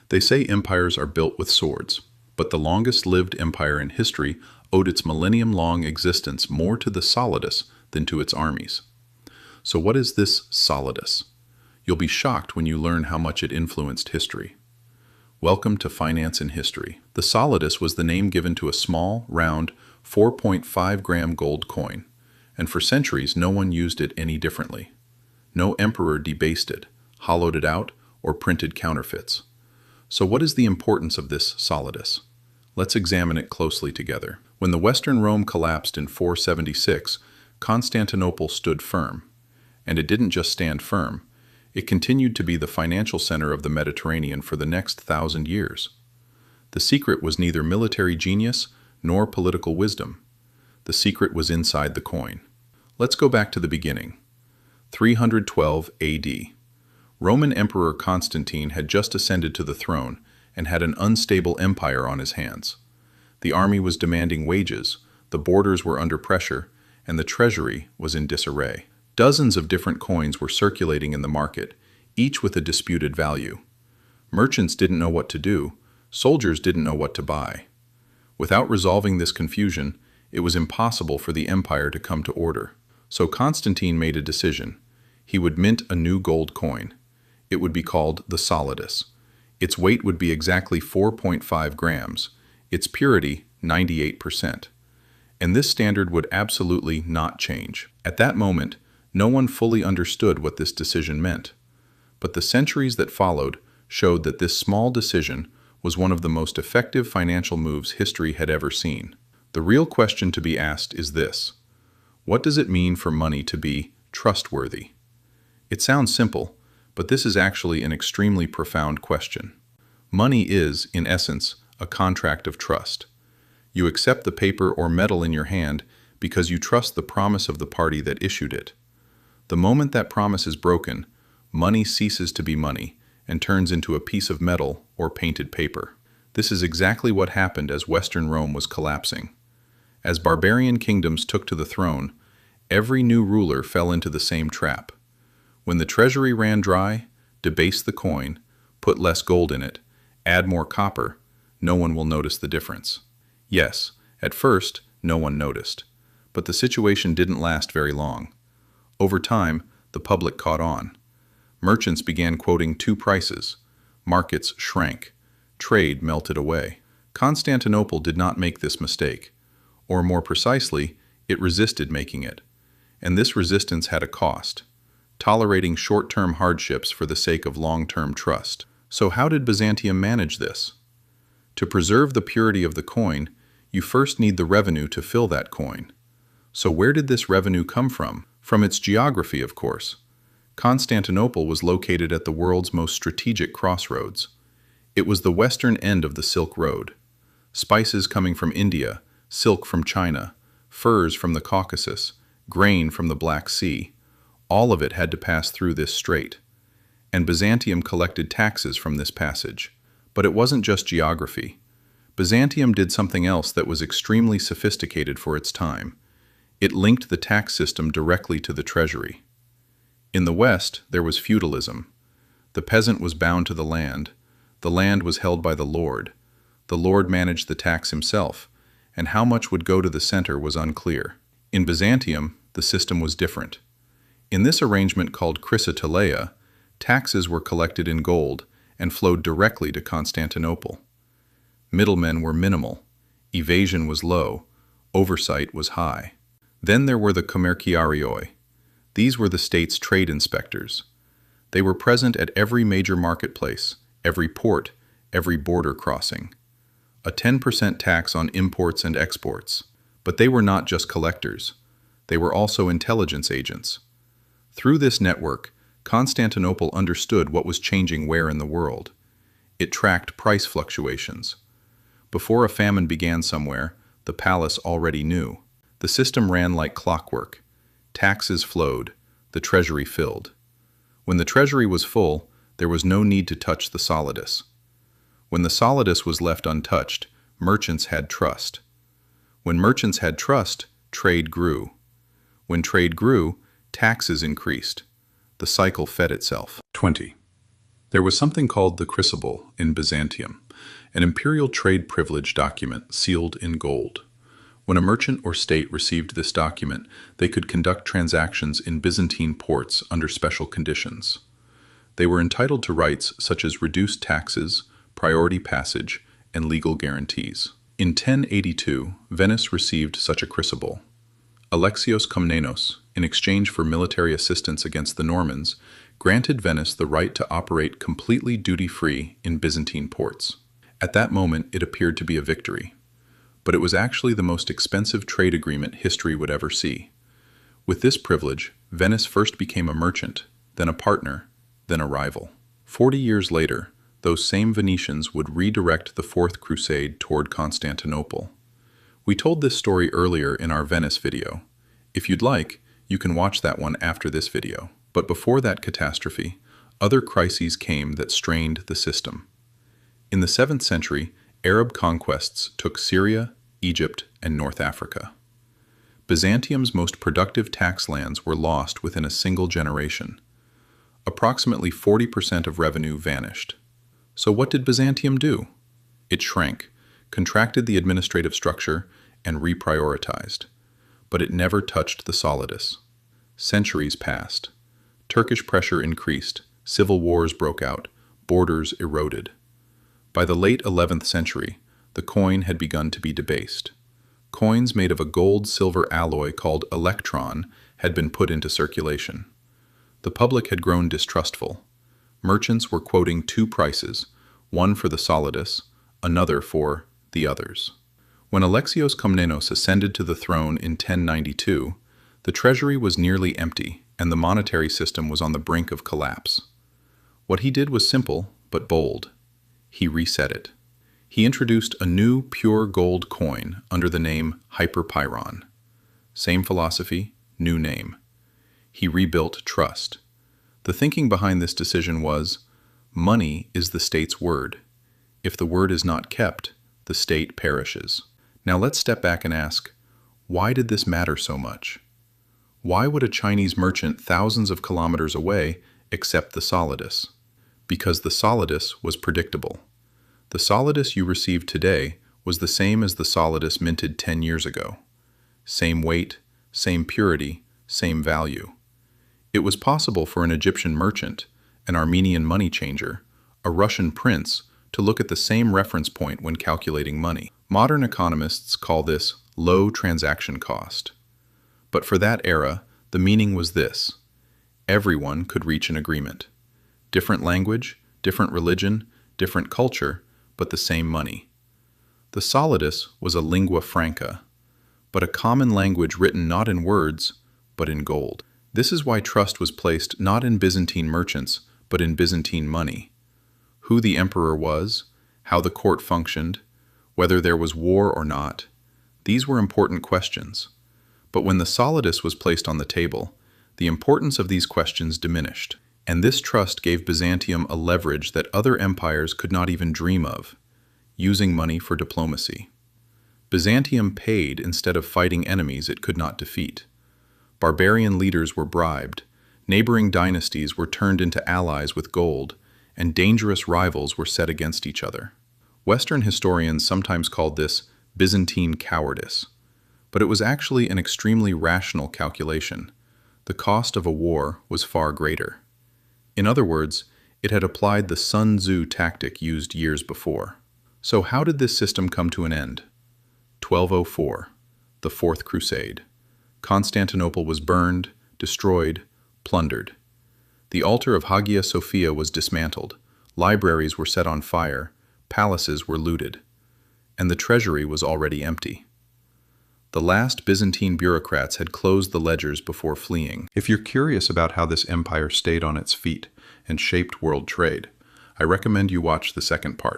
They say empires are built with swords, but the longest-lived empire in history owed its millennium-long existence more to the Solidus than to its armies. So what is this Solidus? You'll be shocked when you learn how much it influenced history. Welcome to Finance and History. The Solidus was the name given to a small, round, 4.5-gram gold coin, and for centuries no one used it any differently. No emperor debased it, hollowed it out, or printed counterfeits. So what is the importance of this Solidus? Let's examine it closely together. When the Western Rome collapsed in 476, Constantinople stood firm. And it didn't just stand firm. It continued to be the financial center of the Mediterranean for the next 1,000 years. The secret was neither military genius nor political wisdom. The secret was inside the coin. Let's go back to the beginning. 312 AD. Roman Emperor Constantine had just ascended to the throne and had an unstable empire on his hands. The army was demanding wages, the borders were under pressure, and the treasury was in disarray. Dozens of different coins were circulating in the market, each with a disputed value. Merchants didn't know what to do, soldiers didn't know what to buy. Without resolving this confusion, it was impossible for the empire to come to order. So Constantine made a decision. He would mint a new gold coin. It would be called the Solidus. Its weight would be exactly 4.5 grams, its purity 98%. And this standard would absolutely not change. At that moment, no one fully understood what this decision meant. But the centuries that followed showed that this small decision was one of the most effective financial moves history had ever seen. The real question to be asked is this: what does it mean for money to be trustworthy? It sounds simple, but this is actually an extremely profound question. Money is, in essence, a contract of trust. You accept the paper or metal in your hand because you trust the promise of the party that issued it. The moment that promise is broken, money ceases to be money and turns into a piece of metal or painted paper. This is exactly what happened as Western Rome was collapsing. As barbarian kingdoms took to the throne, every new ruler fell into the same trap. When the treasury ran dry, debase the coin, put less gold in it, add more copper, no one will notice the difference. Yes, at first, no one noticed. But the situation didn't last very long. Over time, the public caught on. Merchants began quoting two prices. Markets shrank. Trade melted away. Constantinople did not make this mistake. Or more precisely, it resisted making it. And this resistance had a cost: tolerating short-term hardships for the sake of long-term trust. So how did Byzantium manage this? To preserve the purity of the coin, you first need the revenue to fill that coin. So where did this revenue come from? From its geography, of course. Constantinople was located at the world's most strategic crossroads. It was the western end of the Silk Road. Spices coming from India, silk from China, furs from the Caucasus, grain from the Black Sea, all of it had to pass through this strait. And Byzantium collected taxes from this passage. But it wasn't just geography. Byzantium did something else that was extremely sophisticated for its time. It linked the tax system directly to the treasury. In the West, there was feudalism. The peasant was bound to the land was held by the lord managed the tax himself, and how much would go to the center was unclear. In Byzantium, the system was different. In this arrangement called Chrysobull, taxes were collected in gold and flowed directly to Constantinople. Middlemen were minimal, evasion was low, oversight was high. Then there were the commerciarioi. These were the state's trade inspectors. They were present at every major marketplace, every port, every border crossing. A 10% tax on imports and exports. But they were not just collectors. They were also intelligence agents. Through this network, Constantinople understood what was changing where in the world. It tracked price fluctuations. Before a famine began somewhere, the palace already knew. The system ran like clockwork. Taxes flowed, the treasury filled. When the treasury was full, there was no need to touch the Solidus. When the Solidus was left untouched, merchants had trust. When merchants had trust, trade grew. When trade grew, taxes increased. The cycle fed itself. 20. There was something called the Chrysobull in Byzantium, an imperial trade privilege document sealed in gold. When a merchant or state received this document, they could conduct transactions in Byzantine ports under special conditions. They were entitled to rights such as reduced taxes, priority passage, and legal guarantees. In 1082, Venice received such a Chrysobull. Alexios Komnenos, in exchange for military assistance against the Normans, granted Venice the right to operate completely duty-free in Byzantine ports. At that moment, it appeared to be a victory. But it was actually the most expensive trade agreement history would ever see. With this privilege, Venice first became a merchant, then a partner, then a rival. 40 years later, those same Venetians would redirect the Fourth Crusade toward Constantinople. We told this story earlier in our Venice video. If you'd like, you can watch that one after this video. But before that catastrophe, other crises came that strained the system. In the 7th century, Arab conquests took Syria, Egypt, and North Africa. Byzantium's most productive tax lands were lost within a single generation. Approximately 40% of revenue vanished. So what did Byzantium do? It shrank, contracted the administrative structure, and reprioritized. But it never touched the Solidus. Centuries passed. Turkish pressure increased, civil wars broke out, borders eroded. By the late 11th century, the coin had begun to be debased. Coins made of a gold-silver alloy called electron had been put into circulation. The public had grown distrustful. Merchants were quoting two prices, one for the Solidus, another for the others. When Alexios Komnenos ascended to the throne in 1092, the treasury was nearly empty and the monetary system was on the brink of collapse. What he did was simple but bold. He reset it. He introduced a new pure gold coin under the name hyperpyron. Same philosophy, new name. He rebuilt trust. The thinking behind this decision was, money is the state's word. If the word is not kept, the state perishes. Now let's step back and ask, why did this matter so much? Why would a Chinese merchant thousands of kilometers away accept the Solidus? Because the Solidus was predictable. The Solidus you received today was the same as the Solidus minted 10 years ago. Same weight, same purity, same value. It was possible for an Egyptian merchant, an Armenian money changer, a Russian prince to look at the same reference point when calculating money. Modern economists call this low transaction cost. But for that era, the meaning was this: everyone could reach an agreement. Different language, different religion, different culture, but the same money. The Solidus was a lingua franca, but a common language written not in words, but in gold. This is why trust was placed not in Byzantine merchants, but in Byzantine money. Who the emperor was, how the court functioned, whether there was war or not, these were important questions. But when the Solidus was placed on the table, the importance of these questions diminished. And this trust gave Byzantium a leverage that other empires could not even dream of, using money for diplomacy. Byzantium paid instead of fighting enemies it could not defeat. Barbarian leaders were bribed, neighboring dynasties were turned into allies with gold, and dangerous rivals were set against each other. Western historians sometimes called this Byzantine cowardice, but it was actually an extremely rational calculation. The cost of a war was far greater. In other words, it had applied the Sun Tzu tactic used years before. So how did this system come to an end? 1204, the Fourth Crusade. Constantinople was burned, destroyed, plundered. The altar of Hagia Sophia was dismantled, libraries were set on fire, palaces were looted, and the treasury was already empty. The last Byzantine bureaucrats had closed the ledgers before fleeing. If you're curious about how this empire stayed on its feet and shaped world trade, I recommend you watch the second part.